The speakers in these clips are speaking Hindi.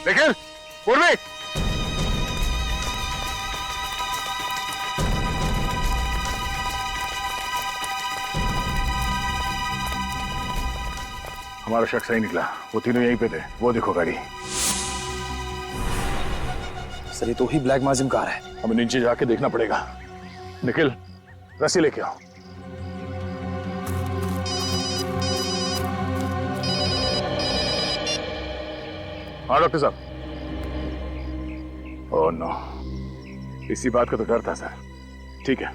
निखिल, पूर्वी, हमारा शख्स सही निकला। वो तीनों यहीं पे थे। वो देखो गाड़ी। सर ये तो ही ब्लैक माजिम कार है। हमें नीचे जाके देखना पड़ेगा। निखिल, रस्सी लेके आओ। हाँ डॉक्टर साहब। ओह नो, इसी बात का तो डर था सर। ठीक है।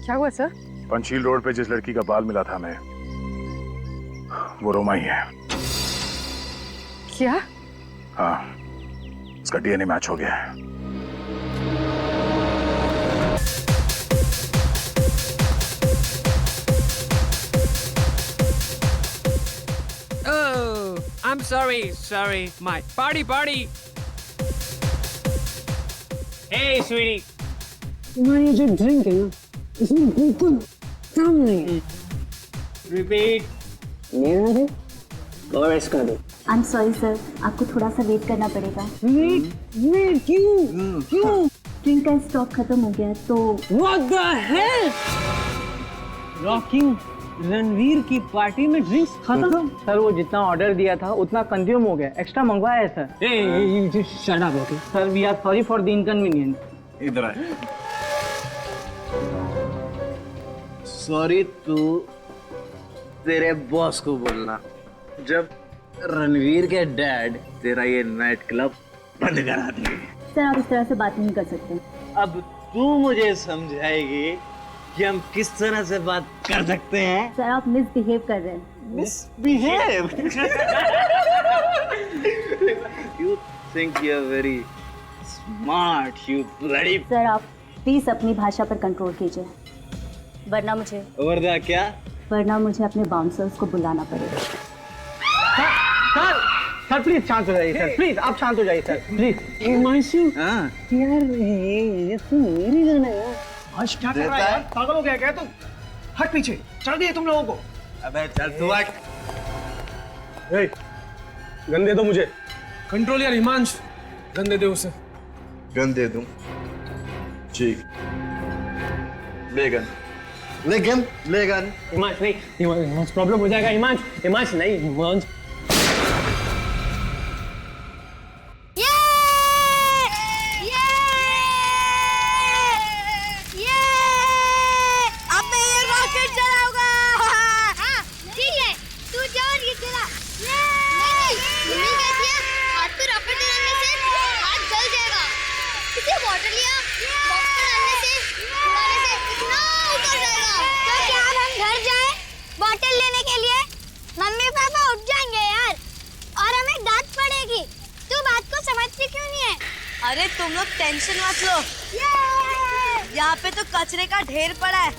क्या हुआ सर? पंचशील रोड पे जिस लड़की का बाल मिला था हमें, वो रोमा ही है। क्या? हाँ, उसका डीएनए मैच हो गया है। Oh, I'm sorry, my party. Hey, sweetie. तुम्हारी जो ड्रिंक है ना, इसमें बिल्कुल काम नहीं है। Repeat. मेरा दे और इसका दे। आई एम सॉरी सर, आपको थोड़ा सा वेट करना पड़ेगा। वेट क्यों? ड्रिंक का स्टॉक खत्म हो गया तो। What the hell? Rocking Ranveer की पार्टी में ड्रिंक्स खत्म। सर वो जितना ऑर्डर दिया था उतना कंज्यूम हो गया, एक्स्ट्रा मंगवाया है sir. Shut up okay. Sir we are sorry for the inconvenience. इधर आए। सॉरी तू तेरे बॉस को बोलना, जब रणवीर के डैड तेरा ये नाइट क्लब बंद करा दिए। सर आप इस तरह से बात नहीं कर सकते। अब तू मुझे समझाएगी कि हम किस तरह से बात कर सकते हैं। सर आप मिसबिहेव कर रहे हैं। Misbehave? You think you're very smart, you bloody। Sir आप प्लीज अपनी भाषा पर कंट्रोल कीजिए, वरना मुझे अपने बाउंसर्स को बुलाना पड़ेगा। सर प्लीज शांत हो जाइए सर, प्लीज आप शांत हो जाइए सर, प्लीज। हिमांशु हाँ यार ये तो मेरी गाना है। हर्ष क्या कर रहा है यार? पागल हो गया क्या तू? हट पीछे, चल दिए तुम लोगों को। अबे चल तू हट। गन दे दो मुझे। कंट्रोल यार हिमांश, गन दे दे उसे। गन दे दूं? ठीक, ले गन। हिमांश नहीं, हिमांश प्रॉब्लम हो जाएगा। हिमांश नहीं, हिमांश। अरे तुम लोग टेंशन मत लो, यहाँ पे तो कचरे का ढेर पड़ा है।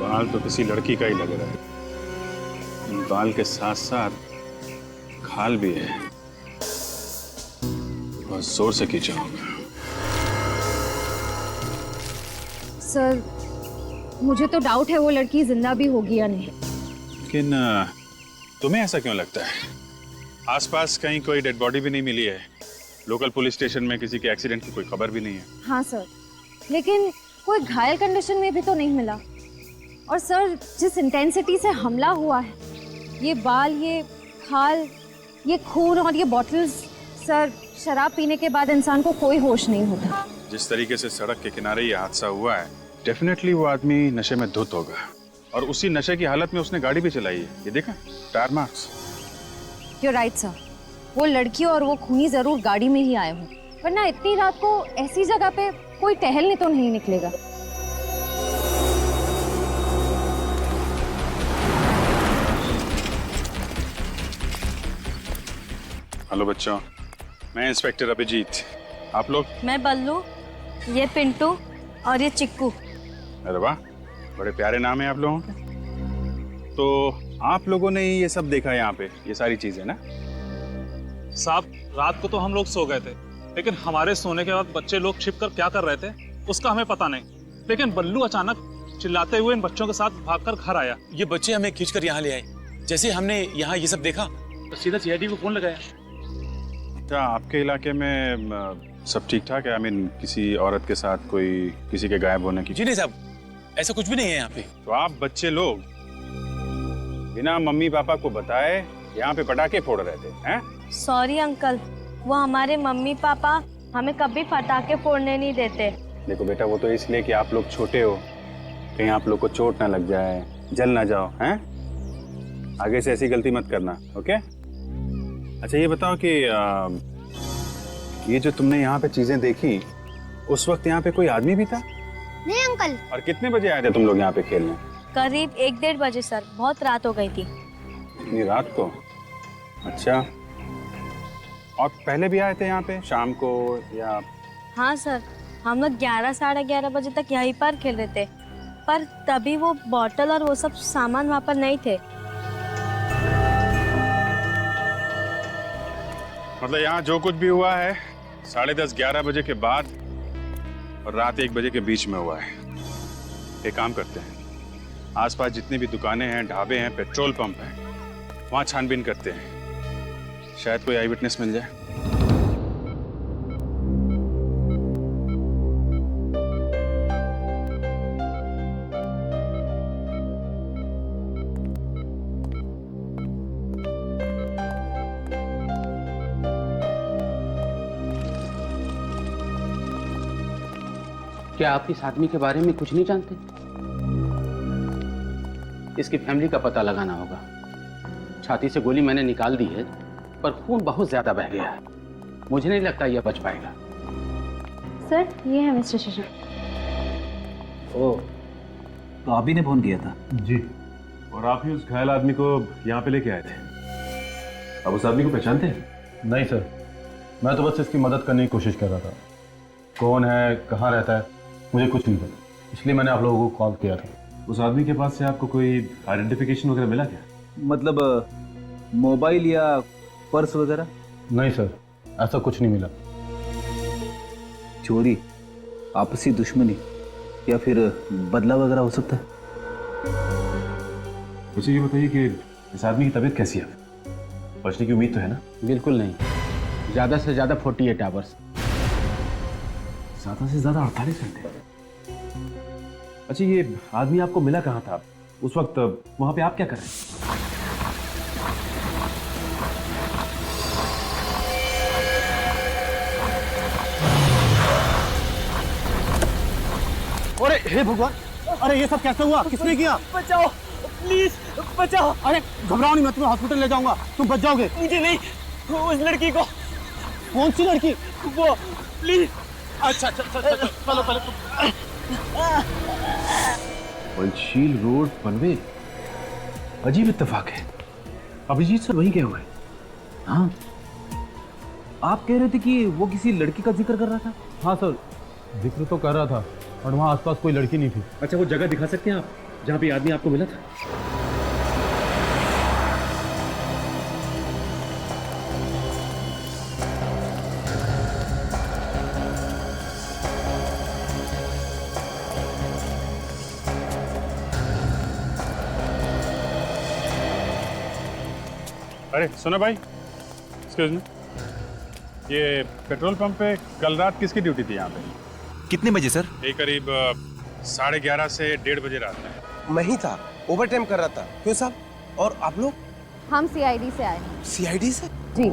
बाल तो किसी लड़की का ही लग रहा है। बाल के साथ साथ खाल भी है। बहुत जोर से खींचा होगा। सर मुझे तो डाउट है वो लड़की जिंदा भी होगी या नहीं। लेकिन तुम्हें ऐसा क्यों लगता है? आसपास कहीं कोई डेड बॉडी भी नहीं मिली है। लोकल पुलिस स्टेशन में किसी के एक्सीडेंट की कोई खबर भी नहीं है। हाँ सर, लेकिन कोई घायल कंडीशन में भी तो नहीं मिला। और सर जिस इंटेंसिटी से हमला हुआ है, ये बाल, ये खाल, ये खून और ये बॉटल्स, सर शराब पीने के बाद इंसान को कोई होश नहीं होता। जिस तरीके से सड़क के किनारे ये हादसा हुआ है, डेफिनेटली वो आदमी नशे में धुत होगा और उसी नशे की हालत में उसने गाड़ी भी चलाई है। ये देखा, tyre marks. You're right, sir. वो लड़की और वो खूनी जरूर गाड़ी में ही आए हों, वरना इतनी रात को ऐसी जगह पे कोई टहलने तो नहीं निकलेगा। हेलो बच्चों, मैं इंस्पेक्टर अभिजीत। आप लोग? मैं बल्लू, ये पिंटू और ये चिक्कू। अरे वाह, बड़े प्यारे नाम है आप लोगों के। तो आप लोगों ने ये सब देखा यहाँ पे, ये सारी चीजें ना? साहब, रात को तो हम लोग सो गए थे, लेकिन हमारे सोने के बाद बच्चे लोग छिपकर क्या कर रहे थे उसका हमें पता नहीं। लेकिन बल्लू अचानक चिल्लाते हुए इन बच्चों के साथ भागकर घर आया। ये बच्चे हमें खींचकर यहाँ ले आए। जैसे हमने यहाँ ये सब देखा तो सीधा सीआईडी को फोन लगाया। क्या आपके इलाके में सब ठीक ठाक है? आई मीन किसी औरत के साथ कोई किसी के गायब होने की? जी नहीं साहब, ऐसा कुछ भी नहीं है यहाँ पे। तो आप बच्चे लोग बिना मम्मी पापा को बताए यहाँ पे पटाखे फोड़ रहे थे हैं? सॉरी अंकल, वो हमारे मम्मी पापा हमें कभी पटाखे फोड़ने नहीं देते। देखो बेटा, वो तो इसलिए कि आप लोग छोटे हो, कहीं आप लोग को चोट ना लग जाए, जल ना जाओ, हैं? आगे से ऐसी गलती मत करना, ओके? अच्छा ये बताओ कि ये जो तुमने यहाँ पे चीजें देखी, उस वक्त यहाँ पे कोई आदमी भी था? नहीं अंकल। और कितने बजे आए थे तुम लोग यहाँ पे खेलने? करीब 1-1:30 बजे सर, बहुत रात हो गई थी। इतनी रात को? अच्छा, और पहले भी आए थे यहाँ पे शाम को या? हाँ सर, हम लोग 11-11:30 बजे तक यहीं पर खेल रहे थे, पर तभी वो बॉटल और वो सब सामान वहाँ पर नहीं थे। मतलब यहाँ जो कुछ भी हुआ है 10:30-11 बजे के बाद और रात 1 बजे के बीच में हुआ है। एक काम करते हैं, आसपास जितनी भी दुकानें हैं, ढाबे हैं, पेट्रोल पंप हैं, वहाँ छानबीन करते हैं, शायद कोई आई विटनेस मिल जाए। क्या आप इस आदमी के बारे में कुछ नहीं जानते? इसकी फैमिली का पता लगाना होगा। छाती से गोली मैंने निकाल दी है, पर खून बहुत ज्यादा बह गया है। मुझे नहीं लगता यह बच पाएगा। सर, ये है मिस्टर शेषन। ओह, तो आप ही ने फोन किया था? जी, और आप ही उस घायल आदमी को यहाँ पे लेके आए थे। अब उस आदमी को पहचानते हैं? नहीं सर, मैं तो बस इसकी मदद करने की कोशिश कर रहा था। कौन है, कहाँ रहता है, मुझे कुछ नहीं पता, इसलिए मैंने आप लोगों को कॉल किया था। उस आदमी के पास से आपको कोई आइडेंटिफिकेशन वगैरह मिला क्या? मतलब मोबाइल या पर्स वगैरह? नहीं सर, ऐसा कुछ नहीं मिला। चोरी, आपसी दुश्मनी या फिर बदला वगैरह हो सकता है। मुझे ये बताइए कि इस आदमी की तबीयत कैसी है? बचने की उम्मीद तो है ना? बिल्कुल नहीं, ज्यादा से ज्यादा 48 आवर्स। ज्यादा से ज्यादा 48 घंटे। अच्छा, ये आदमी आपको मिला कहाँ था? उस वक्त वहां पे आप क्या कर रहे हैं? अरे हे भगवान, अरे ये सब कैसे हुआ? किसने किया? बचाओ प्लीज, बचाओ। अरे घबराओ नहीं, मैं तुम्हें हॉस्पिटल ले जाऊंगा, तुम बच जाओगे। मुझे नहीं, उस लड़की को। कौन सी लड़की? वो, प्लीज। अच्छा, चलो पहले पंचशील रोड, पनवे। अजीब इत्तेफाक है, अभिजीत सर वहीं गए हुए। हाँ, आप कह रहे थे कि वो किसी लड़की का जिक्र कर रहा था? हाँ सर, जिक्र तो कर रहा था, और वहाँ आसपास कोई लड़की नहीं थी। अच्छा, वो जगह दिखा सकते हैं आप जहाँ पे आदमी आपको मिला था? अरे सुनो भाई, एक्सक्यूज मी, ये पेट्रोल पंप पे कल रात किसकी ड्यूटी थी यहाँ पे? कितने बजे सर? ये करीब 11:30 से 1:30 बजे रात में। मैं ही था, ओवर टाइम कर रहा था। क्यों साहब? और आप लोग? हम सीआईडी से आए हैं। सीआईडी से? जी।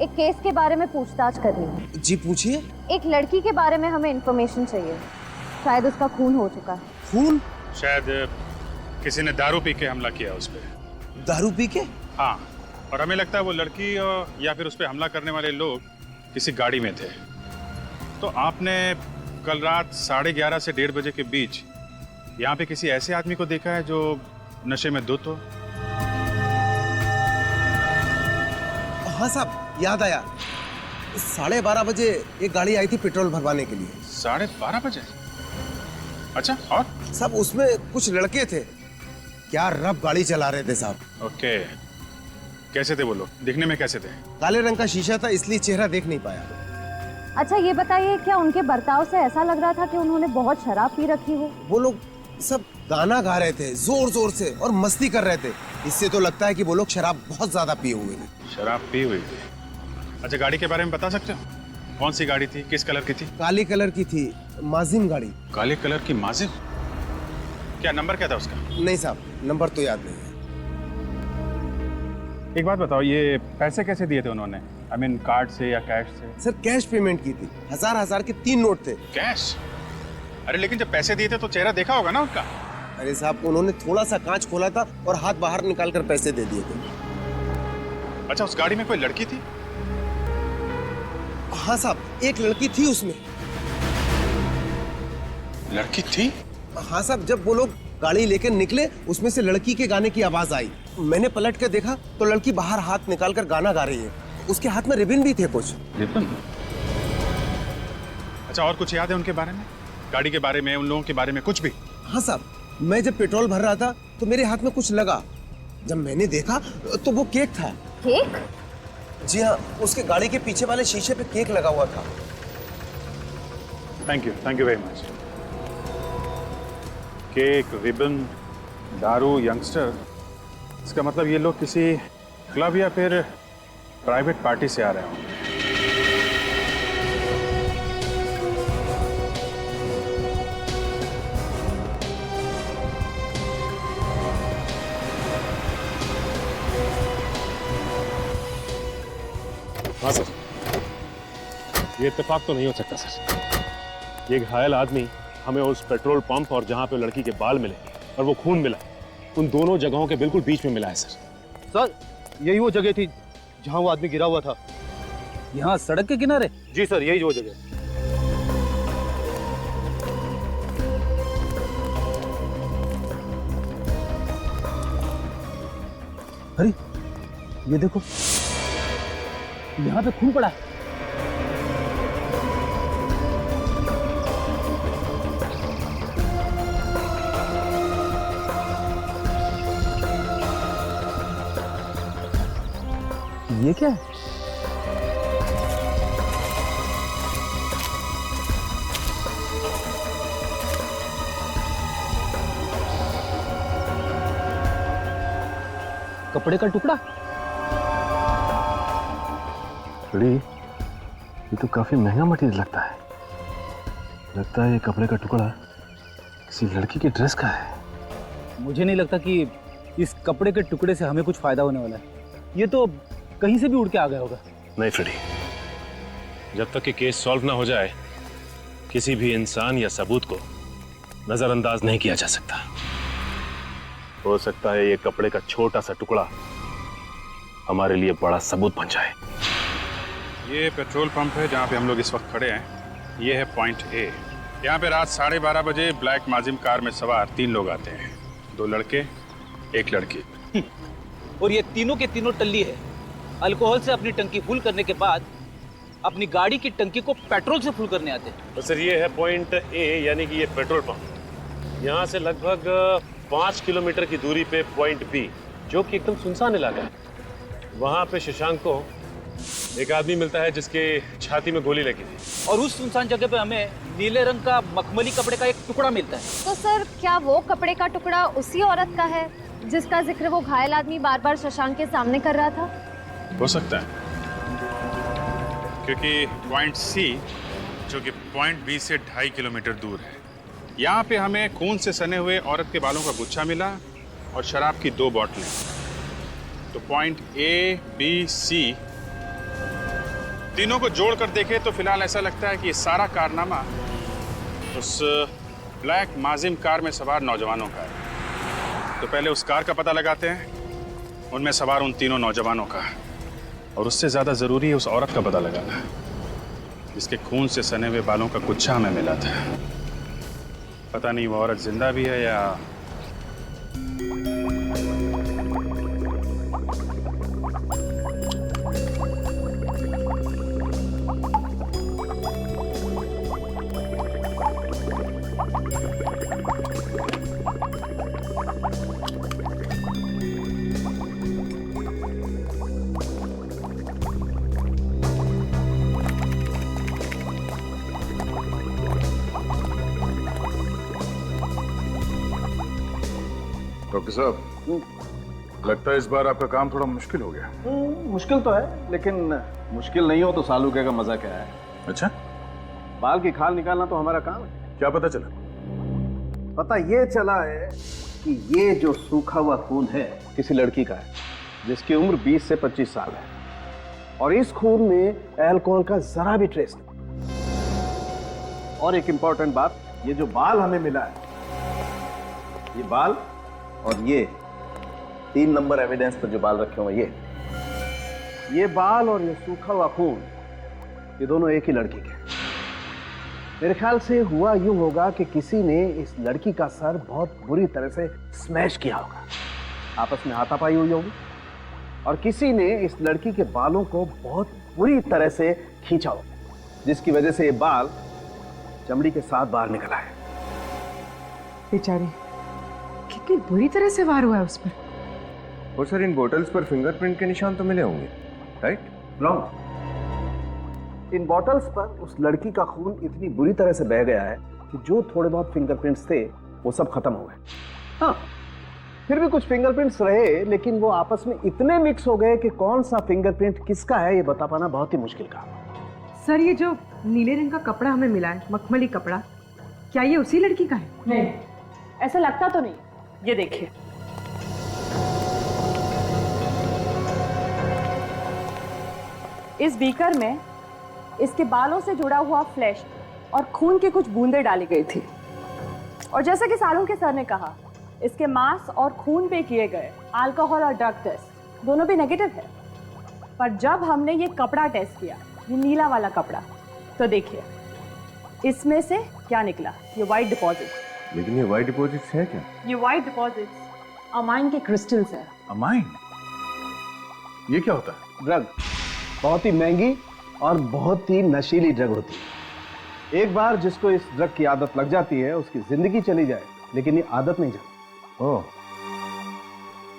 एक केस के बारे में पूछताछ करनी है। जी पूछिए। एक लड़की के बारे में हमें इन्फॉर्मेशन चाहिए, शायद उसका खून हो चुका है। खून? शायद किसी ने दारू पी के हमला किया उस पर। दारू पी के? हाँ, और हमें लगता है वो लड़की या फिर उस पर हमला करने वाले लोग किसी गाड़ी में थे। तो आपने कल रात 11:30 से 1:30 बजे के बीच यहाँ पे किसी ऐसे आदमी को देखा है जो नशे में धुत हो? हाँ साहब, याद आया। 12:30 बजे एक गाड़ी आई थी पेट्रोल भरवाने के लिए। 12:30 बजे? अच्छा, और? साहब उसमें कुछ लड़के थे, क्या रफ गाड़ी चला रहे थे साहब। ओके, कैसे थे वो लोग? दिखने में कैसे थे? काले रंग का शीशा था, इसलिए चेहरा देख नहीं पाया। अच्छा ये बताइए, क्या उनके बर्ताव से ऐसा लग रहा था कि उन्होंने बहुत शराब पी रखी हो? वो लोग सब गाना गा रहे थे जोर जोर से और मस्ती कर रहे थे। इससे तो लगता है कि वो लोग शराब बहुत ज्यादा पिए हुए थे। शराब पी हुई थी? अच्छा, गाड़ी के बारे में बता सकते हो? कौन सी गाड़ी थी, किस कलर की थी? काली कलर की थी, माजिम गाड़ी। काले कलर की माजिम? क्या नंबर क्या था उसका? नहीं साहब, नंबर तो याद नहीं है। एक बात बताओ, ये पैसे कैसे दिए थे उन्होंने? I mean, कार्ड से या कैश से? सर कैश पेमेंट की थी, 1000 के 3 नोट थे। कैश? अरे लेकिन जब पैसे दिए थे तो चेहरा देखा होगा ना उनका? अरे साहब, उन्होंने थोड़ा सा कांच खोला था और हाथ बाहर निकाल कर पैसे दे दिए थे। अच्छा, उस गाड़ी में कोई लड़की थी? हाँ साहब, एक लड़की थी उसमें। लड़की थी? हाँ साहब, जब वो लोग गाड़ी लेकर निकले, उसमें से लड़की के गाने की आवाज आई। मैंने पलट कर देखा तो लड़की बाहर हाथ निकाल कर गाना गा रही है। उसके हाथ में रिबन भी थे कुछ। रिबन? अच्छा, और कुछ याद है उनके बारे में? गाड़ी के बारे में, उन लोगों के बारे में कुछ भी? हाँ साहब, मैं जब पेट्रोल भर रहा था तो मेरे हाथ में कुछ लगा। जब मैंने देखा तो वो केक था। केक? जी हाँ, उसके गाड़ी के पीछे वाले शीशे पे केक लगा हुआ था। Thank you very much. Cake, ribbon, दारू, यंगस्टर, इसका मतलब ये लोग किसी क्लब या फिर प्राइवेट पार्टी से आ रहे होंगे। हाँ सर, ये इत्तेफाक तो नहीं हो सकता सर। ये घायल आदमी हमें उस पेट्रोल पंप और जहाँ पे लड़की के बाल मिले और वो खून मिला, उन दोनों जगहों के बिल्कुल बीच में मिला है सर। सर, यही वो जगह थी जहाँ वो आदमी गिरा हुआ था। यहाँ सड़क के किनारे? जी सर, यही वो जगह। अरे ये देखो, यहाँ पे खून पड़ा है। ये क्या है? कपड़े का टुकड़ा? ये तो काफी महंगा मटेरियल लगता है। लगता है ये कपड़े का टुकड़ा किसी लड़की की ड्रेस का है। मुझे नहीं लगता कि इस कपड़े के टुकड़े से हमें कुछ फायदा होने वाला है। ये तो कहीं से भी उड़ के आ गया होगा। नहीं फ्रेडी, जब तक कि केस सॉल्व ना हो जाए, किसी भी इंसान या सबूत को नजरअंदाज नहीं किया जा सकता। हो सकता है ये कपड़े का छोटा सा टुकड़ा हमारे लिए बड़ा सबूत बन जाए। ये पेट्रोल पंप है जहाँ पे हम लोग इस वक्त खड़े हैं। ये है पॉइंट ए। यहाँ पे रात 12:30 बजे ब्लैक माजिम कार में सवार 3 लोग आते हैं, 2 लड़के, 1 लड़की। और ये तीनों के तीनों टल्ली है। अल्कोहल से अपनी टंकी फुल करने के बाद अपनी गाड़ी की टंकी को पेट्रोल से फुल करने आते हैं। तो सर, ये है पॉइंट ए, यानी कि ये पेट्रोल पंप। यहाँ से लगभग 5 किलोमीटर की दूरी पे पॉइंट बी, जो कि एकदम सुनसान इलाका है, वहाँ पे शशांक को एक आदमी मिलता है जिसके छाती में गोली लगी थी। और उस सुनसान जगह पे हमें नीले रंग का मखमली कपड़े का एक टुकड़ा मिलता है। तो सर, क्या वो कपड़े का टुकड़ा उसी औरत का है जिसका जिक्र वो घायल आदमी बार बार शशांक के सामने कर रहा था? हो सकता है, क्योंकि पॉइंट सी, जो कि पॉइंट बी से 2.5 किलोमीटर दूर है, यहाँ पे हमें खून से सने हुए औरत के बालों का गुच्छा मिला और शराब की 2 बोतलें। तो पॉइंट ए, बी, सी तीनों को जोड़ कर देखे तो फिलहाल ऐसा लगता है कि ये सारा कारनामा उस ब्लैक माजिम कार में सवार नौजवानों का है। तो पहले उस कार का पता लगाते हैं, उनमें सवार उन तीनों नौजवानों का, और उससे ज्यादा जरूरी है उस औरत का पता लगाना जिसके खून से सने हुए बालों का गुच्छा हमें मिला था। पता नहीं वो औरत जिंदा भी है या डॉक्टर साहब, लगता है इस बार आपका काम थोड़ा मुश्किल हो गया। मुश्किल तो है, लेकिन मुश्किल नहीं हो तो सालूके का मजा क्या है। अच्छा, बाल की खाल निकालना तो हमारा काम है। क्या पता चला? पता ये चला है कि ये जो सूखा हुआ खून है किसी लड़की का है जिसकी उम्र 20 से 25 साल है, और इस खून में अल्कोहल का जरा भी ट्रेस नहीं। और एक इंपॉर्टेंट बात, ये जो बाल हमें मिला है, ये बाल और ये 3 नंबर एविडेंस पर जो बाल रखे हुए, ये बाल और ये सूखा हुआ खून, ये दोनों एक ही लड़की के। मेरे ख्याल से हुआ यूं होगा कि किसी ने इस लड़की का सर बहुत बुरी तरह से स्मैश किया होगा, आपस में हाथापाई हुई होगी, और किसी ने इस लड़की के बालों को बहुत बुरी तरह से खींचा होगा, जिसकी वजह से ये बाल चमड़ी के साथ बाहर निकला है। बेचारी, कितनी बुरी तरह से वार हुआ है उस पर। और सर, इन बॉटल्स पर फिंगरप्रिंट के निशान तो मिले होंगे, राइट? रॉन्ग। इन बॉटल्स पर उस लड़की का खून इतनी बुरी तरह से बह गया है कि जो थोड़े बहुत फिंगरप्रिंट्स थे वो सब खत्म हो गए। हाँ, फिर भी कुछ फिंगरप्रिंट्स रहे, लेकिन वो आपस में इतने मिक्स हो गए कि कौन सा फिंगरप्रिंट किसका है ये बता पाना बहुत ही मुश्किल काम है। सर, ये जो नीले रंग का कपड़ा हमें मिला है, मखमली कपड़ा, क्या ये उसी लड़की का है? नहीं, ऐसा लगता तो नहीं। ये देखिए, इस बीकर में इसके बालों से जुड़ा हुआ फ्लैश और खून की कुछ बूंदें डाली गई थी, और जैसा कि सालूके सर ने कहा, इसके मांस और खून पे किए गए अल्कोहल और ड्रग टेस्ट दोनों भी नेगेटिव है। पर जब हमने ये कपड़ा टेस्ट किया, ये नीला वाला कपड़ा, तो देखिए इसमें से क्या निकला, ये व्हाइट डिपॉजिट। लेकिन ये व्हाइट डिपॉजिट्स है क्या? ये व्हाइट डिपॉजिट्स अमाइन के क्रिस्टल्स है। अमाइन? ये क्या होता है? ड्रग, बहुत ही महंगी और बहुत ही नशीली ड्रग होती है। एक बार जिसको इस ड्रग की आदत लग जाती है, उसकी जिंदगी चली जाए, लेकिन ये आदत नहीं जाती। ओह,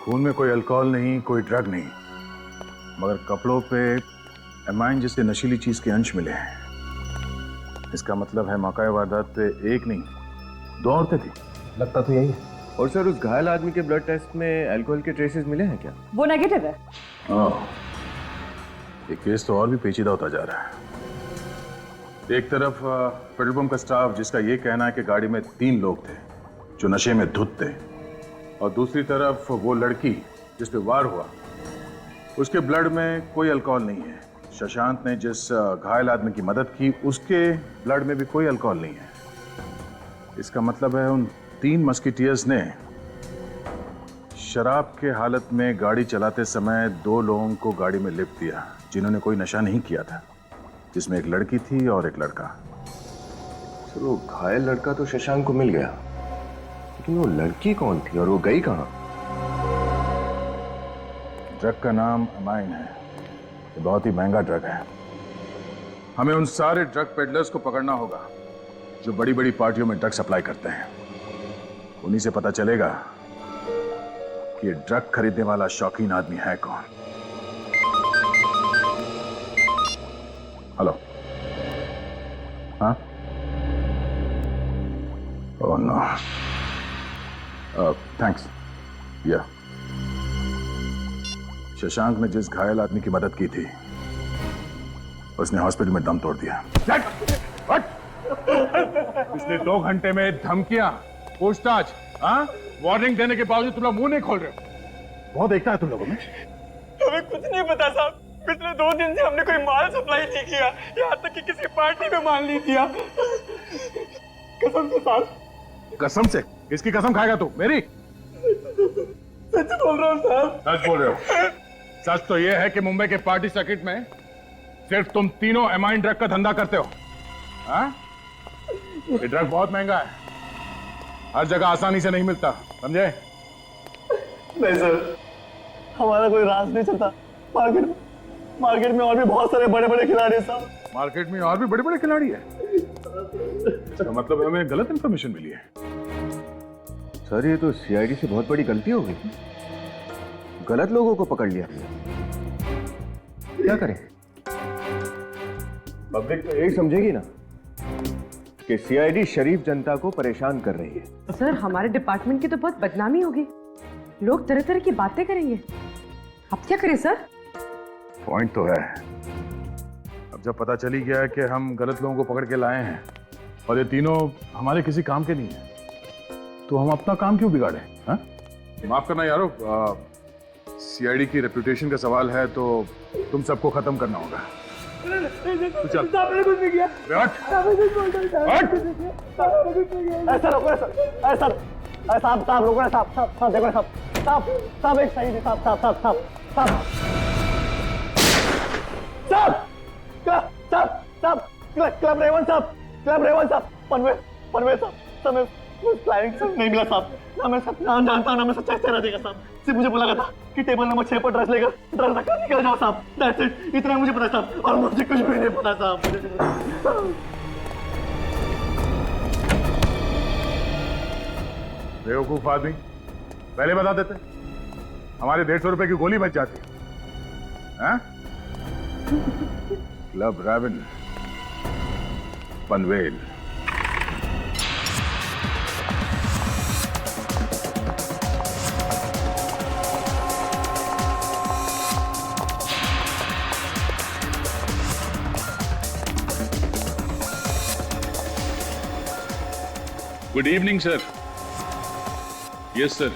खून में कोई अल्कोहल नहीं, कोई ड्रग नहीं, मगर कपड़ों पे अमाइन जैसे नशीली चीज के अंश मिले हैं। इसका मतलब है मौका वारदात पे एक नहीं, 2 औरतें थी। लगता तो यही है। और सर, उस घायल आदमी के ब्लड टेस्ट में अल्कोहल के ट्रेसेस मिले हैं क्या? वो नेगेटिव है। ये केस तो और भी पेचीदा होता जा रहा है। एक तरफ पेट्रोल पंप का स्टाफ जिसका ये कहना है कि गाड़ी में 3 लोग थे जो नशे में धुत थे, और दूसरी तरफ वो लड़की जिस पे वार हुआ, उसके ब्लड में कोई अल्कोहल नहीं है। शशांक ने जिस घायल आदमी की मदद की, उसके ब्लड में भी कोई अल्कोहल नहीं है। इसका मतलब है उन 3 मस्किटियर्स ने शराब के हालत में गाड़ी चलाते समय 2 लोगों को गाड़ी में लिफ्ट दिया जिन्होंने कोई नशा नहीं किया था, जिसमें एक लड़की थी और एक लड़का। सर, वो घायल लड़का तो शशांक को मिल गया, लेकिन वो लड़की कौन थी और वो गई कहाँ? ड्रग का नाम अमाइन है। ये बहुत ही महंगा ड्रग है। हमें उन सारे ड्रग पेडलर्स को पकड़ना होगा जो बड़ी बड़ी पार्टियों में ड्रग सप्लाई करते हैं। उन्हीं से पता चलेगा कि ये ड्रग खरीदने वाला शौकीन आदमी है कौन। हेलो, हाँ? Oh no, thanks. या शशांक ने जिस घायल आदमी की मदद की थी, उसने हॉस्पिटल में दम तोड़ दिया। पिछले 2 घंटे में धमकियां, पूछताछ, हाँ? वार्निंग देने के बावजूद तुम लोग मुंह नहीं खोल रहे हो। बहुत देखता है तुम लोगों में। हमें कुछ नहीं पता साहब, पिछले 2 दिन से हमने कोई माल सप्लाई नहीं किया, यहाँ तक कि किसी पार्टी में माल नहीं दिया। कसम से साहब। कसम से? किसकी कसम खाएगा तू? मेरी? सच बोल रहा हूँ साहब। सच बोल रहे हो? सच तो ये है कि मुंबई के पार्टी सर्किट में सिर्फ तुम तीनों एमाइन ड्रग का धंधा करते हो। हाँ? ये ड्रग बहुत महंगा है, हर जगह आसानी से नहीं मिलता, समझे? नहीं सर, हमारा कोई राज नहीं चलता। मार्केट में और भी बहुत सारे बड़े बड़े खिलाड़ी हैं साहब। मार्केट में और भी बड़े बड़े खिलाड़ी है? इसका मतलब हमें गलत इंफॉर्मेशन मिली है। सर ये तो सीआईडी से बहुत बड़ी गलती हो गई, गलत लोगों को पकड़ लिया। क्या करें? पब्लिक तो यही समझेगी ना कि सीआईडी शरीफ जनता को परेशान कर रही है। सर हमारे डिपार्टमेंट की तो बहुत बदनामी होगी, लोग तरह तरह की बातें करेंगे। अब क्या करें सर? पॉइंट तो है। अब जब पता चली गया है कि हम गलत लोगों को पकड़ के लाए हैं और ये तीनों हमारे किसी काम के नहीं है, तो हम अपना काम क्यों बिगाड़े? हाँ? माफ करना यारो, सीआईडी की रेपुटेशन का सवाल है तो तुम सबको खत्म करना होगा। तो चल। आपने कुछ नहीं किया। ऐसा रोको सर, ऐसा साहब रोको साहब, देखो साहब एक सही नहीं, साहब क्लब रेवन साहब, पनवेल साहब, समय फ्लाइंग साहब नहीं मिला साहब। ना मैं सब नाम जानता हूँ, ना मैं सच्चा चेहरा देगा साहब। सिर्फ मुझे बोला था कि टेबल नंबर 6 पर ड्रेस रखकर निकल जाओ साहब। दैट्स इट, इतना मुझे पता साहब, और मुझे कुछ भी नहीं पता साहब। बेवकूफ आदमी, पहले बता देते, हमारे 150 रुपए की गोली बच जाती। हाँ? Club Raven, Panvel. Good evening, sir. Yes, sir.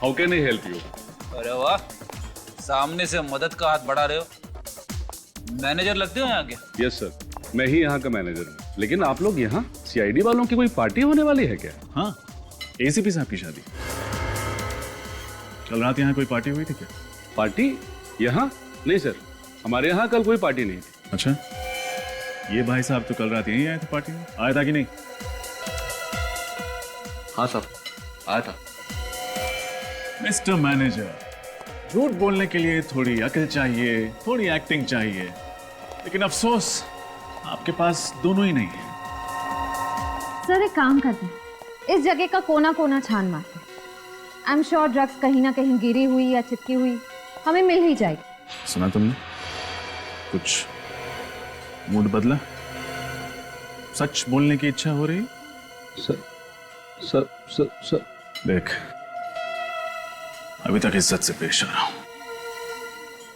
How can I help you? अरे वाह, सामने से मदद का हाथ बढ़ा रहे हो। मैनेजर लगते हो यहाँ के? Yes, sir. मैं ही यहाँ का मैनेजर हूँ। लेकिन आप लोग यहाँ सीआईडी वालों की कोई पार्टी होने वाली है क्या? हाँ, एसीपी साहब की शादी। कल रात यहाँ कोई पार्टी हुई थी क्या? पार्टी यहाँ? नहीं सर, हमारे यहाँ कल कोई पार्टी नहीं थी। अच्छा, ये भाई साहब तो कल रात यहीं आए थे पार्टी में, आया था कि नहीं? हाँ साहब, आया था। मिस्टर मैनेजर, झूठ बोलने के लिए थोड़ी अकल चाहिए, थोड़ी एक्टिंग चाहिए, लेकिन अफसोस आपके पास दोनों ही नहीं है। सर एक काम करते हैं, इस जगह का कोना कोना छान मारते हैं। आई एम श्योर ड्रग्स कहीं ना कहीं गिरी हुई या चिपकी हुई हमें मिल ही जाएगी। सुना तुमने? कुछ मूड बदला? सच बोलने की इच्छा हो रही? सर देख, अभी तक इज्जत से पेश आ रहा हूं,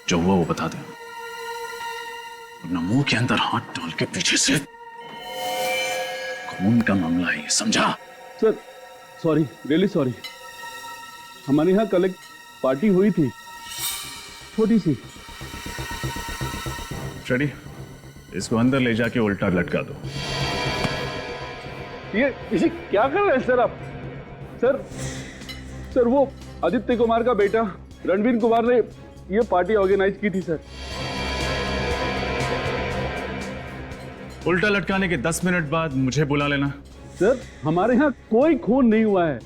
जो हुआ वो बता दे, वरना मुंह के अंदर हाथ डाल के पीछे से खून का मामला है, समझा? Sir sorry, really sorry. हमारे यहाँ कल एक पार्टी हुई थी, छोटी सी। रेडी? इसको अंदर ले जाके उल्टा लटका दो। ये इसे क्या कर रहे हैं सर आप? सर वो आदित्य कुमार का बेटा रणवीर कुमार ने ये पार्टी ऑर्गेनाइज की थी सर। उल्टा लटकाने के 10 मिनट बाद मुझे बुला लेना। सर हमारे यहाँ कोई खून नहीं हुआ है,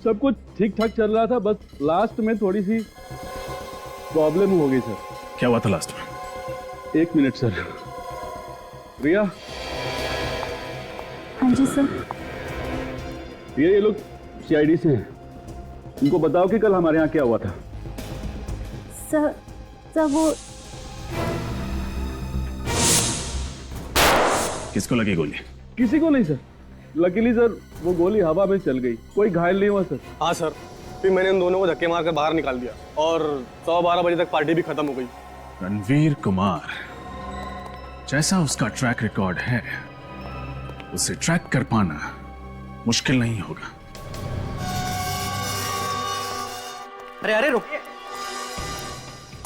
सब कुछ ठीक ठाक चल रहा था, बस लास्ट में थोड़ी सी प्रॉब्लम हो गई सर। क्या हुआ था लास्ट में? 1 मिनट सर। रिया। हाँ जी सर। ये लोग सीआईडी से हैं, उनको बताओ कि कल हमारे यहाँ क्या हुआ था। सर वो किसको लगी गोली? किसी को नहीं सर, लकीली सर वो गोली हवा में चल गई, कोई घायल नहीं हुआ सर। हाँ सर, फिर मैंने उन दोनों को धक्के मारकर बाहर निकाल दिया और 12:15 बजे तक पार्टी भी खत्म हो गई। रणवीर कुमार जैसा उसका ट्रैक रिकॉर्ड है, उसे ट्रैक कर पाना मुश्किल नहीं होगा। अरे रुकिए,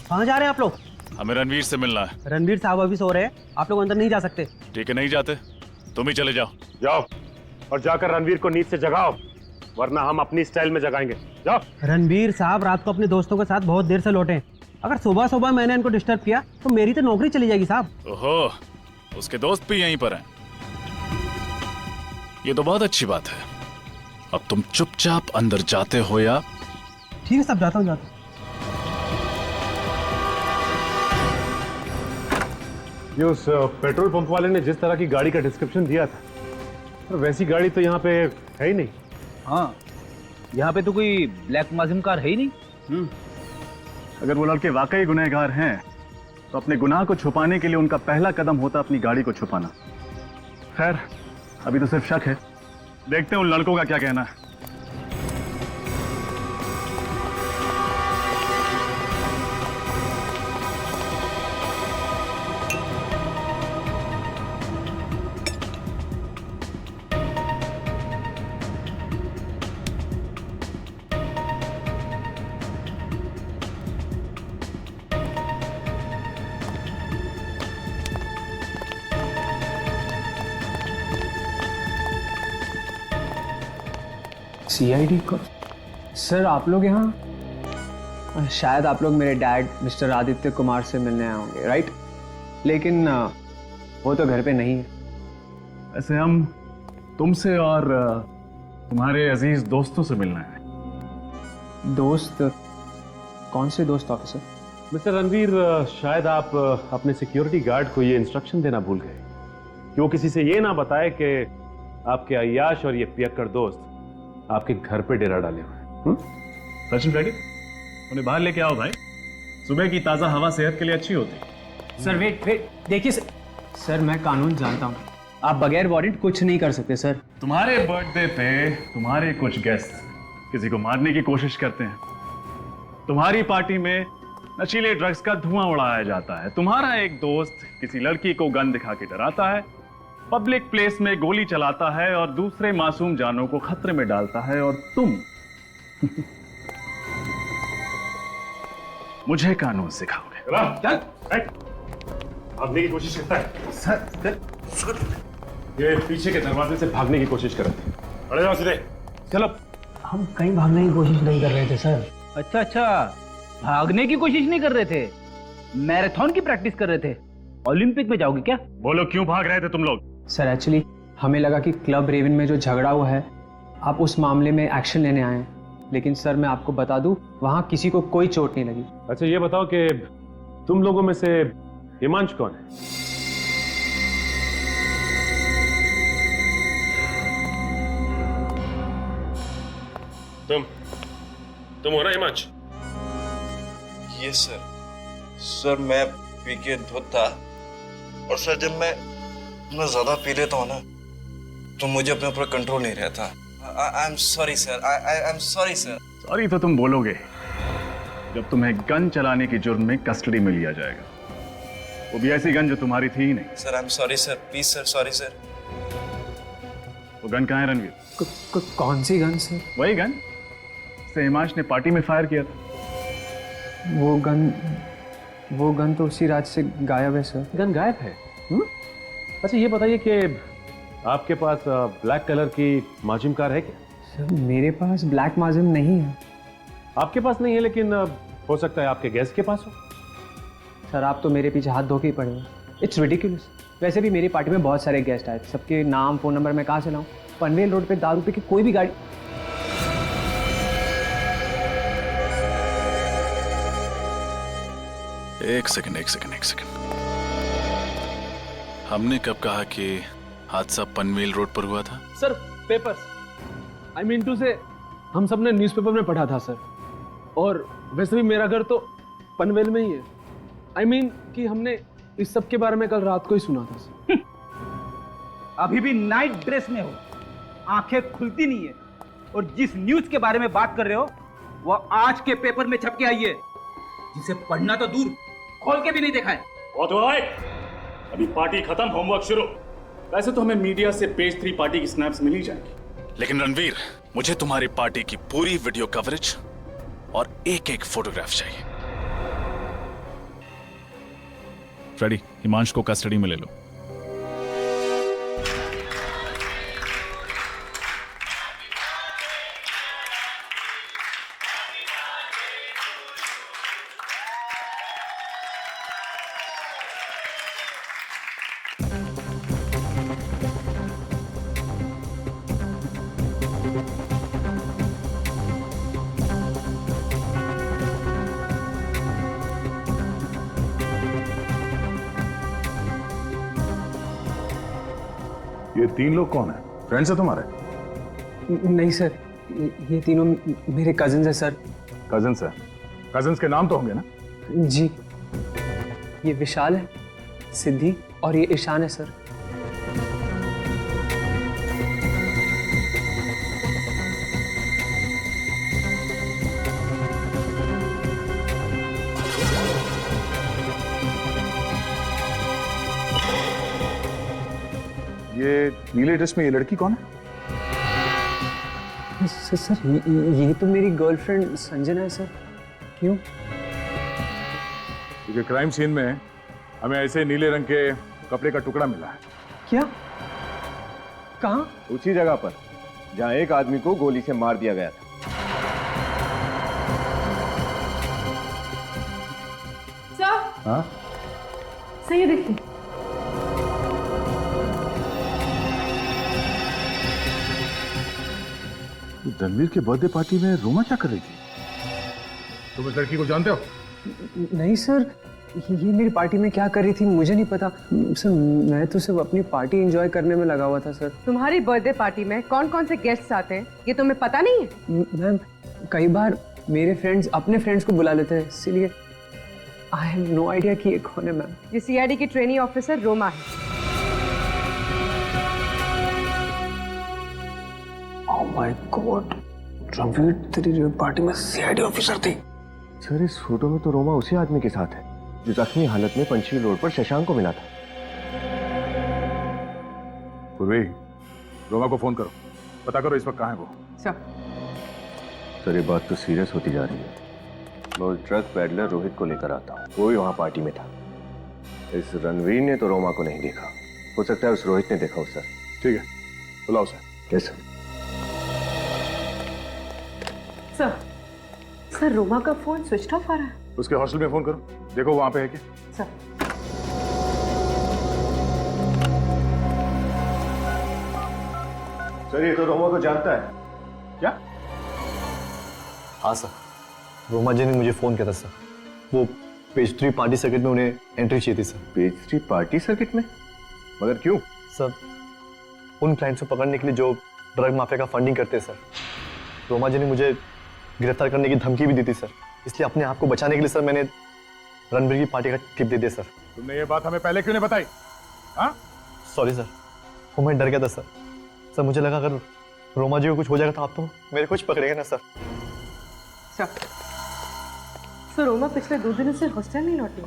कहाँ जा रहे हैं आप लोग? हमें रणवीर से मिलना है। रणवीर साहब अभी सो रहे हैं, आप लोग अंदर नहीं जा सकते। ठीक है, नहीं जाते, तुम ही चले जाओ। जाओ और जाकर रणवीर को नींद से जगाओ, वरना हम अपनी स्टाइल में जगाएंगे। जाओ। रणवीर साहब रात को अपने दोस्तों के साथ बहुत देर से लौटे हैं। अगर सुबह सुबह मैंने इनको डिस्टर्ब किया तो मेरी तो नौकरी चली जाएगी साहब। ओहो, उसके दोस्त भी यहीं पर हैं। ये तो बहुत अच्छी बात है। अब तुम चुपचाप अंदर जाते हो या? ठीक है साहब, जाता हूँ जाता हूँ। ये उस पेट्रोल पंप वाले ने जिस तरह की गाड़ी का डिस्क्रिप्शन दिया था, तो वैसी गाड़ी तो यहाँ पे है ही नहीं। हाँ, यहाँ पे तो कोई ब्लैक माजिम कार है ही नहीं। अगर वो लड़के वाकई गुनहगार हैं तो अपने गुनाह को छुपाने के लिए उनका पहला कदम होता अपनी गाड़ी को छुपाना। खैर, अभी तो सिर्फ शक है, देखते हैं उन लड़कों का क्या कहना है। सीआईडी को सर, आप लोग यहाँ शायद आप लोग मेरे डैड मिस्टर आदित्य कुमार से मिलने आए होंगे, राइट? लेकिन वो तो घर पे नहीं है। ऐसे हम तुमसे और तुम्हारे अजीज दोस्तों से मिलना है। दोस्त? कौन से दोस्त ऑफिसर? मिस्टर रणवीर, शायद आप अपने सिक्योरिटी गार्ड को ये इंस्ट्रक्शन देना भूल गए कि वो किसी से ये ना बताए कि आपके अय्याश और ये पियक्कड़ दोस्त आपके घर पे डेरा डाले हुए हैं। सचिन रेड्डी, उन्हें बाहर लेके आओ भाई। सुबह की ताजा हवा सेहत के लिए अच्छी होती है। सर वेट, देखिए सर, मैं कानून जानता हूँ, आप बगैर वारंट कुछ नहीं कर सकते सर। तुम्हारे बर्थडे पे तुम्हारे कुछ गेस्ट किसी को मारने की कोशिश करते हैं। तुम्हारी पार्टी में नशीले ड्रग्स का धुआं उड़ाया जाता है। तुम्हारा एक दोस्त किसी लड़की को गन दिखा के डराता है, पब्लिक प्लेस में गोली चलाता है और दूसरे मासूम जानों को खतरे में डालता है, और तुम मुझे कानून सिखाओगे। भागने की कोशिश करता है सर। ये पीछे के दरवाजे से भागने की कोशिश कर रहे थे। अरे जाओ सीधे, चलो। हम कहीं भागने की कोशिश नहीं कर रहे थे सर। अच्छा, भागने की कोशिश नहीं कर रहे थे, मैराथन की प्रैक्टिस कर रहे थे। ओलंपिक में जाओगे क्या? बोलो, क्यों भाग रहे थे तुम लोग? सर एक्चुअली हमें लगा कि क्लब रेवन में जो झगड़ा हुआ है, आप उस मामले में एक्शन लेने आए हैं। लेकिन सर मैं आपको बता दूं, वहां किसी को कोई चोट नहीं लगी। अच्छा ये बताओ कि तुम लोगों में से हिमांश कौन है? तुम हो ना हिमांश? ये सर मैं पी के धुत था, और सर जब मैं ज्यादा पी लेता हूँ ना तो मुझे अपने ऊपर कंट्रोल नहीं रहता। I am sorry sir, I am sorry sir. Sorry तो तुम बोलोगे जब तुम्हें गन चलाने की जुर्म में कस्टडी में लिया जाएगा, वो भी ऐसी गन जो तुम्हारी थी ही नहीं। Sir I am sorry sir, please sir, sorry sir. वो गन कहाँ है रणवीर? कौन सी गन सर? वही गन से हिमांश ने पार्टी में फायर किया था। वो गन तो उसी रात से गायब है सर। गन गायब है? अच्छा ये बताइए कि आपके पास ब्लैक कलर की माजिम कार है क्या? सर मेरे पास ब्लैक माजिम नहीं है। आपके पास नहीं है, लेकिन हो सकता है आपके गेस्ट के पास हो। सर आप तो मेरे पीछे हाथ धो के ही पड़े हो। It's ridiculous. वैसे भी मेरी पार्टी में बहुत सारे गेस्ट आए, सबके नाम फ़ोन नंबर मैं कहाँ से लाऊं? पनवेल रोड पे दारू पी के कोई भी गाड़ी। एक सेकंड। हमने कब कहा कि हादसा पनवेल रोड पर हुआ था? Sir papers, I mean to say हम सब ने न्यूज़पेपर में पढ़ा था सर। और वैसे भी मेरा घर तो पनवेल में ही है। आई मीन कि हमने इस सब के बारे में कल रात को ही सुना था सर। अभी भी नाइट ड्रेस में हो, आंखें खुलती नहीं है, और जिस न्यूज के बारे में बात कर रहे हो वो आज के पेपर में छप के आई है, जिसे पढ़ना तो दूर खोल के भी नहीं देखा है। बहुत हुआ भाई, अभी पार्टी खत्म, होमवर्क शुरू। वैसे तो हमें मीडिया से पेज 3 पार्टी की स्नैप्स मिल ही जाएंगी, लेकिन रणवीर, मुझे तुम्हारी पार्टी की पूरी वीडियो कवरेज और एक एक फोटोग्राफ चाहिए। फ्रेडी, हिमांशु को कस्टडी में ले लो। ये 3 लोग कौन है? फ्रेंड्स है तुम्हारे? नहीं सर, ये तीनों मेरे कजिन्स हैं सर। कजिन्स है? कजिन्स के नाम तो होंगे ना? जी, ये विशाल है, सिद्धि और ये ईशान है सर। ये नीले ड्रेस में ये लड़की कौन है? सर ये तो मेरी गर्लफ्रेंड संजना है सर। क्यों? क्योंकि क्राइम सीन में हमें ऐसे नीले रंग के कपड़े का टुकड़ा मिला है। क्या? कहाँ? उसी जगह पर जहाँ एक आदमी को गोली से मार दिया गया था। सर, हाँ? सही है, देखिए। रणवीर के बर्थडे पार्टी में रोमा क्या कर रही थी? तुम इस लड़की को जानते हो? नहीं सर, ये मेरी पार्टी में क्या कर रही थी मुझे नहीं पता सर। मैं तो सिर्फ अपनी पार्टी एंजॉय करने में लगा हुआ था सर। तुम्हारी बर्थडे पार्टी में कौन कौन से गेस्ट्स आते हैं ये तुम्हें पता नहीं है? मैम, कई बार मेरे फ्रेंड्स अपने फ्रेंड्स को बुला लेते हैं, इसीलिए आई हैव नो आइडिया कि ये कौन है मैम। ये सीआईडी की ट्रेनी ऑफिसर रोमा है। ओह माय गॉड, रणवीर तेरी पार्टी में सीआईडी ऑफिसर थी? सर, इस फोटो में तो रोमा उसी आदमी के साथ है जो जख्मी हालत में पंचशील रोड पर शशांक को मिला था। पूर्वी, रोमा को फोन करो, पता करो इस वक्त कहाँ है वो। सर, ये बात तो सीरियस होती जा रही है। मैं उस ड्रग पैडलर रोहित को लेकर आता हूँ, वो भी वहाँ पार्टी में था। इस रणवीर ने तो रोमा को नहीं देखा, हो सकता है उस रोहित ने देखा हो। सर ठीक है, बुलाओ सर। कैसे? सर, रोमा का फोन स्विच ऑफ आ रहा है। उसके हॉस्टल में फोन करो, देखो वहां पे है क्या। सर, सर, ये तो रोमा को जानता है। क्या? हाँ सर, रोमा जी ने मुझे फोन किया था सर। वो पेज 3 पार्टी सर्किट में उन्हें एंट्री चाहिए थी सर। पेज 3 पार्टी सर्किट में? मगर क्यों? सर, उन क्लाइंट्स को पकड़ने के लिए जो ड्रग माफिया का फंडिंग करते हैं सर। रोमा जी ने मुझे गिरफ्तार करने की धमकी भी दी थी सर, इसलिए अपने आप को बचाने के लिए सर मैंने रणबीर की पार्टी का टिप दे दिया सर। तुमने ये बात हमें पहले क्यों नहीं बताई? हाँ? सॉरी सर, वो मैं डर गया था सर। सर, मुझे लगा अगर रोमा जी को कुछ हो जाएगा तो आप तो मेरे कुछ पकड़ेंगे ना सर। सर, रोमा पिछले 2 दिनों से हॉस्टल नहीं लौटी।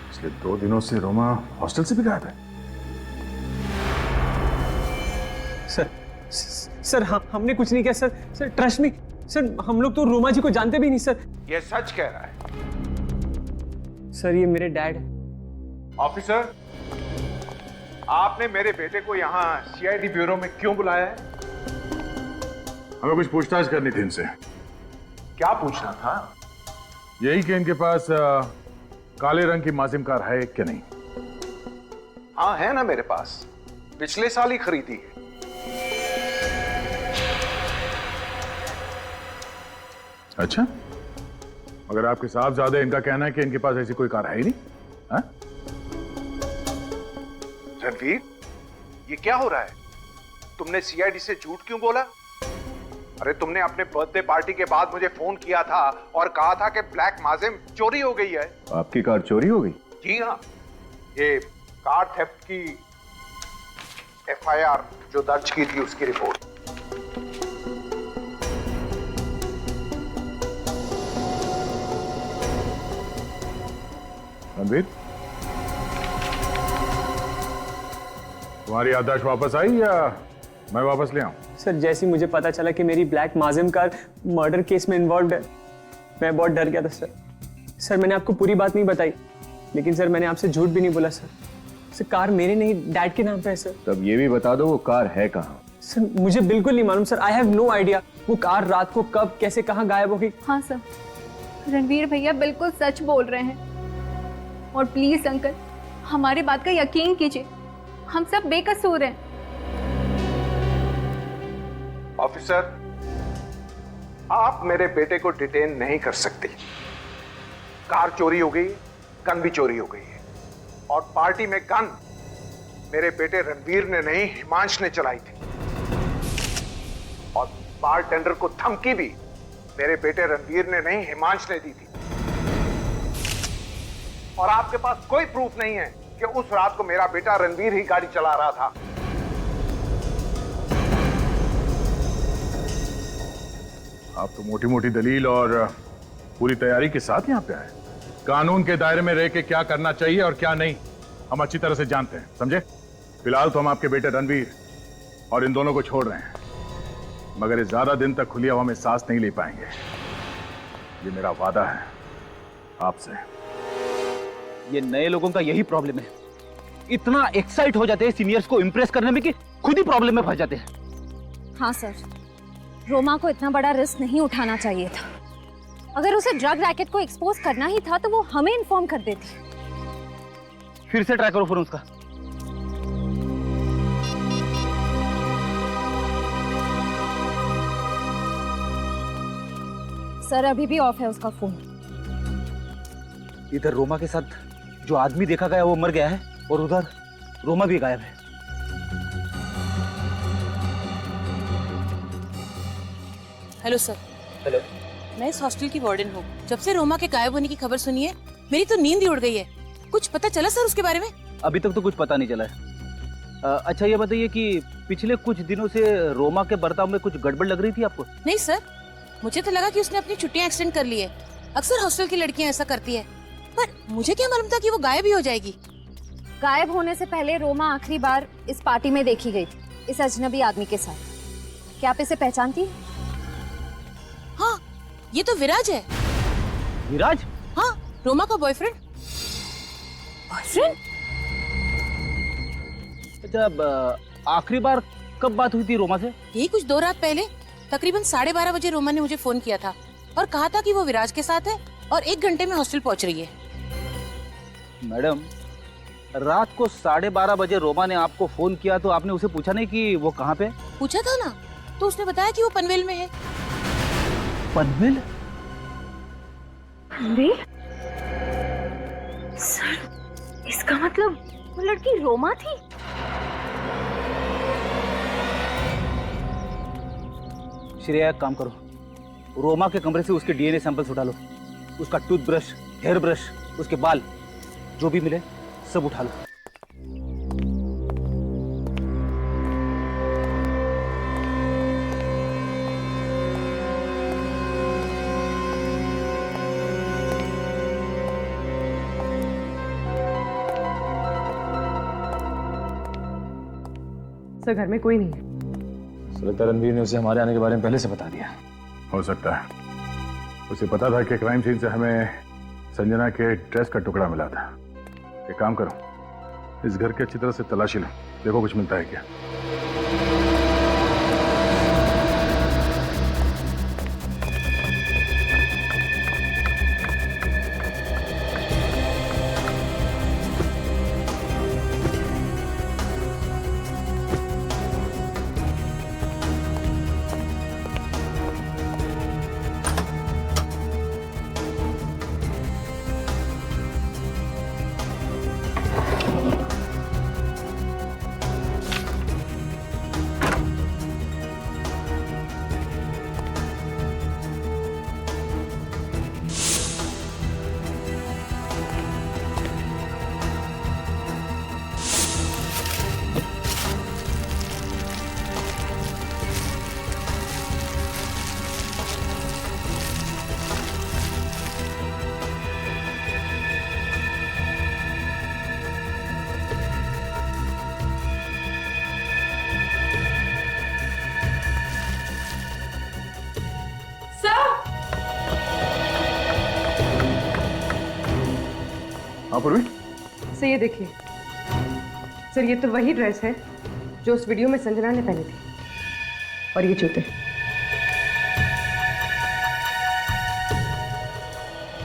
पिछले 2 दिनों से रोमा हॉस्टल से भी गायब है। सर, हमने कुछ नहीं किया sir. Sir, trust me sir, हम लोग तो रोमा जी को जानते भी नहीं सर। ये सच कह रहा है? सर, ये मेरे डैड है। ऑफिसर, आपने मेरे बेटे को यहाँ सीआईडी ब्यूरो में क्यों बुलाया है? हमें कुछ पूछताछ करनी थी इनसे। क्या पूछना था? यही कि इनके पास काले रंग की माजिम कार है कि नहीं। हाँ, है ना मेरे पास, पिछले साल ही खरीदी है। अच्छा, मगर आपके साहबजादे इनका कहना है कि इनके पास ऐसी कोई कार है ही नहीं। हाँ? रणवीर, ये क्या हो रहा है? तुमने सीआईडी से झूठ क्यों बोला? अरे, तुमने अपने बर्थडे पार्टी के बाद मुझे फोन किया था और कहा था कि ब्लैक माजिम चोरी हो गई है। आपकी कार चोरी हो गई? जी हाँ, ये कार थेफ्ट की एफआईआर जो दर्ज की थी उसकी रिपोर्ट। रणवीर, तुम्हारी याददाश्त वापस आई या मैं वापस ले आऊं? सर, जैसे ही मुझे पता चला कि मेरी ब्लैक माजिम कार मर्डर केस में इन्वॉल्व है, मैं बहुत डर गया था सर। सर, मैंने आपको पूरी बात नहीं बताई। लेकिन सर मैंने आपसे झूठ भी नहीं बोला सर कार मेरे नहीं डैड के नाम पे है सर। तब ये भी बता दो वो कार है कहाँ? सर मुझे बिल्कुल नहीं मालूम sir, I have no idea वो कार रात को कब कैसे कहाँ गायब हो गई। हाँ सर, रणवीर भैया बिल्कुल सच बोल रहे हैं और प्लीज अंकल हमारी बात का यकीन कीजिए, हम सब बेकसूर हैं। ऑफिसर, आप मेरे बेटे को डिटेन नहीं कर सकते। कार चोरी हो गई, गन भी चोरी हो गई है और पार्टी में गन मेरे बेटे रणवीर ने नहीं हिमांश ने चलाई थी और बारटेंडर को धमकी भी मेरे बेटे रणवीर ने नहीं हिमांश ने दी थी। और आपके पास कोई प्रूफ नहीं है कि उस रात को मेरा बेटा रणवीर ही गाड़ी चला रहा था। आप तो मोटी मोटी दलील और पूरी तैयारी के साथ यहाँ पे आए। कानून के दायरे में रह के क्या करना चाहिए और क्या नहीं हम अच्छी तरह से जानते हैं, समझे? फिलहाल तो हम आपके बेटे रणवीर और इन दोनों को छोड़ रहे हैं, मगर ये ज्यादा दिन तक खुली हवा में सांस नहीं ले पाएंगे। ये मेरा वादा है आपसे। ये नए लोगों का यही प्रॉब्लम है, इतना एक्साइट हो जाते हैं सीनियर्स को इम्प्रेस करने में कि खुद ही प्रॉब्लम में फंस जाते हैं। हाँ सर, रोमा को इतना बड़ा रिस्क नहीं उठाना चाहिए था। अगर उसे ड्रग रैकेट को एक्सपोज करना ही था तो वो हमें इन्फॉर्म कर देती। फिर से ट्राई करो फोन उसका। सर अभी भी ऑफ है उसका फोन। इधर रोमा के साथ जो आदमी देखा गया वो मर गया है और उधर रोमा भी गायब है। Hello sir. हेलो, मैं इस हॉस्टल की वार्डन हूँ। जब से रोमा के गायब होने की खबर सुनी है मेरी तो नींद ही उड़ गई है। कुछ पता चला सर उसके बारे में? अभी तक तो कुछ पता नहीं चला है। अच्छा ये बताइए कि पिछले कुछ दिनों से रोमा के बर्ताव में कुछ गड़बड़ लग रही थी आपको? नहीं सर, मुझे तो लगा कि उसने अपनी छुट्टियां एक्सटेंड कर ली है। अक्सर हॉस्टल की लड़कियां ऐसा करती है, पर मुझे क्या मालूम था कि वो गायब ही हो जाएगी। गायब होने से पहले रोमा आखिरी बार इस पार्टी में देखी गई थी इस अजनबी आदमी के साथ। क्या आप इसे पहचानती? हाँ, ये तो विराज है। विराज? हाँ, रोमा का बॉयफ्रेंड। बॉयफ्रेंड? जब आखिरी बार कब बात हुई थी रोमा से? यही कुछ 2 रात पहले, तकरीबन 12:30 बजे रोमा ने मुझे फोन किया था और कहा था कि वो विराज के साथ है और 1 घंटे में हॉस्टल पहुंच रही है। मैडम, रात को 12:30 बजे रोमा ने आपको फोन किया तो आपने उसे पूछा नहीं कि वो कहाँ पे? पूछा था ना, तो उसने बताया कि वो पनवेल में है। पनवेल? पनवेल? सर, इसका मतलब वो लड़की रोमा थी? श्रेया एक काम करो, रोमा के कमरे से उसके डीएनए सैंपल्स उठा लो। उसका टूथब्रश, हेयर ब्रश, उसके बाल, जो भी मिले सब उठा लो। सर घर में कोई नहीं है। लगता है रणवीर ने उसे हमारे आने के बारे में पहले से बता दिया। हो सकता है उसे पता था कि क्राइम सीन से हमें संजना के ड्रेस का टुकड़ा मिला था। एक काम करो, इस घर की अच्छी तरह से तलाशी लो, देखो कुछ मिलता है क्या। हाँ पूर्वी। सर ये देखिए सर, ये तो वही ड्रेस है जो उस वीडियो में संजना ने पहनी थी, और ये जूते।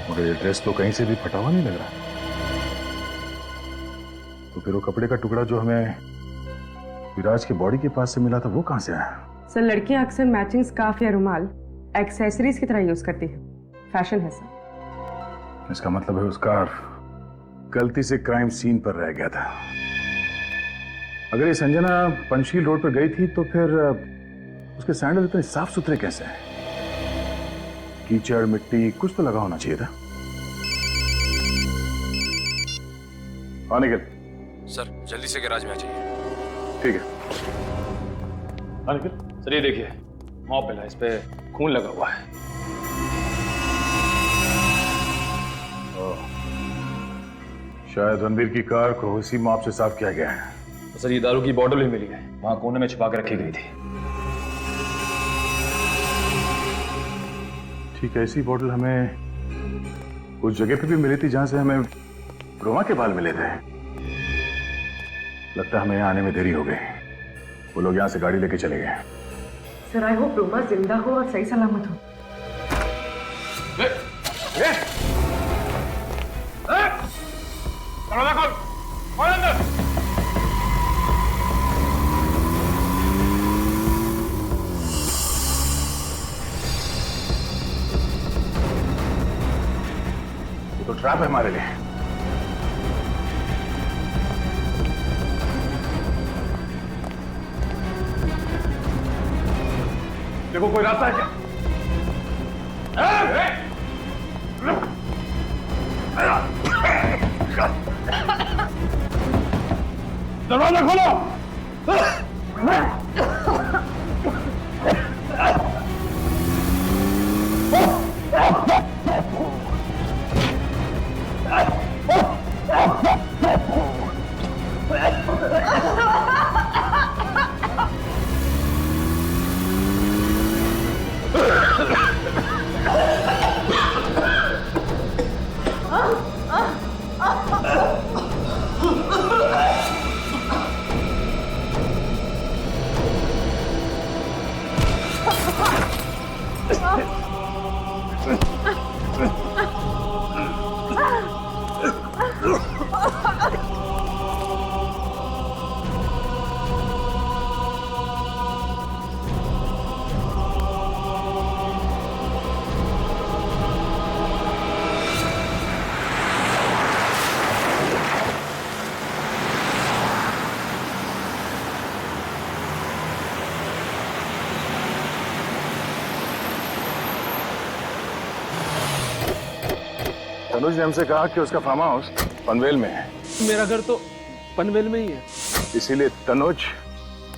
मगर ये ड्रेस तो कहीं से भी फटा हुआ नहीं लग रहा। तो फिर वो कपड़े का टुकड़ा जो हमें विराज के बॉडी के पास से मिला था वो कहाँ से आया? सर लड़कियां अक्सर मैचिंग स्कार्फ या रुमाल एक्सेसरीज की तरह यूज करती है, फैशन है सर। इसका मतलब है वो स्कार्फ गलती से क्राइम सीन पर रह गया था। अगर ये संजना पंचशील रोड पर गई थी तो फिर उसके सैंडल इतने साफ सुथरे कैसे हैं? कीचड़ मिट्टी कुछ तो लगा होना चाहिए था। हाँ निखिल। सर जल्दी से गैराज में आ जाइए। ठीक है। हाँ निखिल। सर ये देखिए मॉप मिला, इस पे खून लगा हुआ है। शायद रणवीर की कार को इसी मॉप से साफ किया गया है। सर ये दारू की बोतल भी मिली है, वहां कोने में छिपा के रखी गई थी। ठीक है, ऐसी बोतल हमें उस जगह पे भी मिली थी जहां से हमें रोमा के बाल मिले थे। लगता है हमें यहाँ आने में देरी हो गई। वो लोग यहाँ से गाड़ी लेके चले गए। सर आई होप रोमा जिंदा हो और सही सलामत हो। दरवाजा खोल, कौन अंदर? ये तो ट्रैप है हमारे लिए। देखो कोई रास्ता है क्या? दरवाजा खोलो। तनुज ने हमसे कहा कि उसका फार्म हाउस पनवेल में है। मेरा घर तो पनवेल में ही है। इसीलिए तनुज,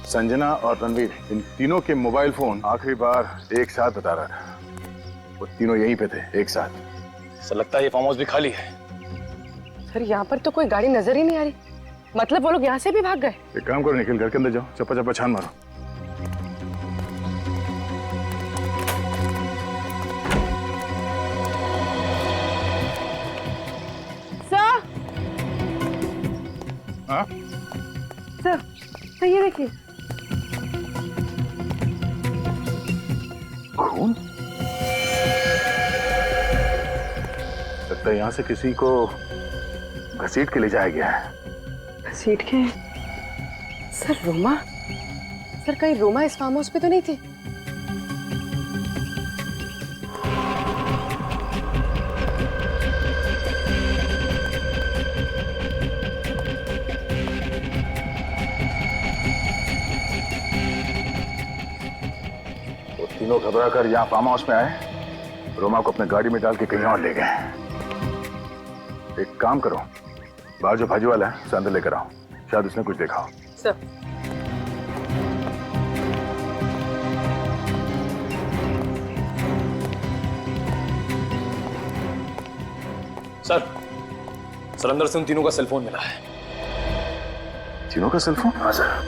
संजना और रणवीर इन तीनों के मोबाइल फोन आखिरी बार एक साथ बता रहा था। वो तीनों यहीं पे थे एक साथ। सर लगता है ये फार्म हाउस भी खाली है। सर यहाँ पर तो कोई गाड़ी नजर ही नहीं आ रही, मतलब वो लोग यहाँ से भी भाग गए। एक काम करो निखिल, घर के अंदर जाओ, चप्पा चप्पा छान मारो। हाँ? सर ये देखिए खून। लगता है यहाँ से किसी को घसीट के ले जाया गया है। घसीट के? सर रोमा, सर कहीं रोमा इस फार्म हाउस पे तो नहीं थी? तीनों घबरा कर यहाँ फार्म हाउस में आए, रोमा को अपने गाड़ी में डाल के कहीं और ले गए। एक काम करो, बाहर जो भाजी वाला है उसे अंदर लेकर आओ, शायद उसने कुछ देखा हो। सर अंदर से उन तीनों का सेलफोन मिला है। तीनों का सेलफोन? हाँ सर।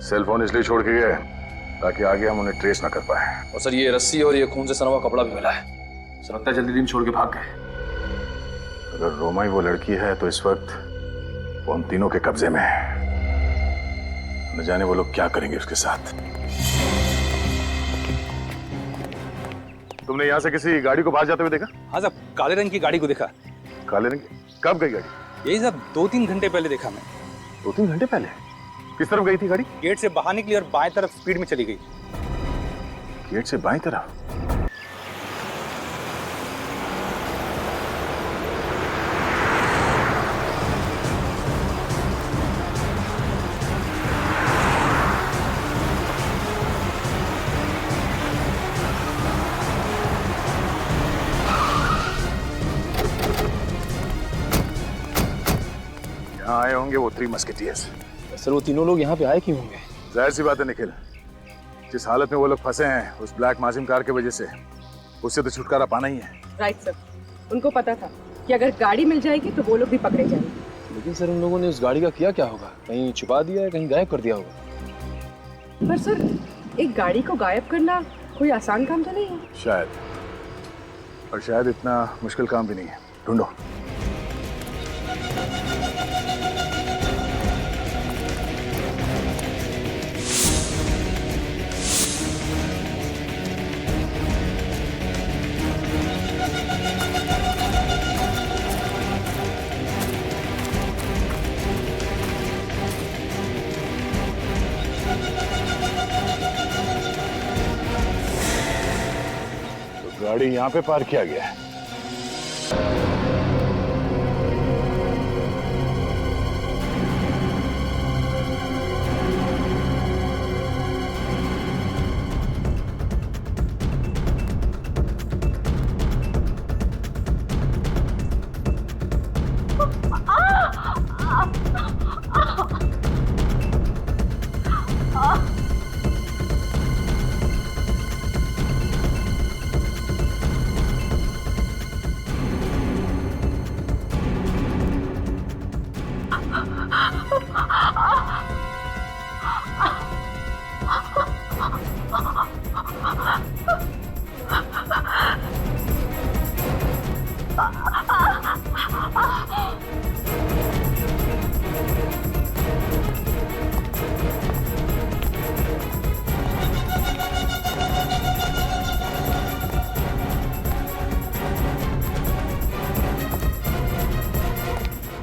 सेलफोन इसलिए छोड़ के गए ताकि आगे हम उन्हें ट्रेस ना कर पाए। और सर ये रस्सी और ये खून से सना हुआ कपड़ा भी मिला है। सर लगता है जल्दी दिन छोड़ के भाग गए। अगर रोमा ही वो लड़की है तो इस वक्त वो हम तीनों के कब्जे में है। न जाने वो लोग क्या करेंगे उसके साथ। तुमने यहाँ से किसी गाड़ी को बाहर जाते हुए देखा? हाँ साहब, काले रंग की गाड़ी को देखा। काले रंग की? कब गई गाड़ी? यही साहब 2-3 घंटे पहले देखा मैं। 2-3 घंटे पहले? किस तरफ गई थी गाड़ी? गेट से बाहर निकली और बाएं तरफ स्पीड में चली गई। गेट से बाएं तरफ? यहाँ आए होंगे वो 3 मस्केटियर्स। सर वो तीनों लोग यहाँ पे आए क्यों होंगे? जाहिर सी बात है निखिल, जिस हालत में वो लोग फंसे हैं उस ब्लैक माजिम कार की वजह से, उससे तो छुटकारा पाना ही है। राइट सर, उनको पता था कि अगर गाड़ी मिल जाएगी तो वो लोग भी पकड़े जाएंगे। लेकिन सर उन लोगों ने उस गाड़ी का किया क्या होगा? कहीं छुपा दिया है, कहीं गायब कर दिया होगा। पर सर एक गाड़ी को गायब करना कोई आसान काम तो नहीं है। शायद, और शायद इतना मुश्किल काम भी नहीं है। ढूंढो। गाड़ी यहाँ पे पार्क किया गया है।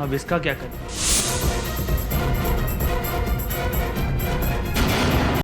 अब इसका क्या करें?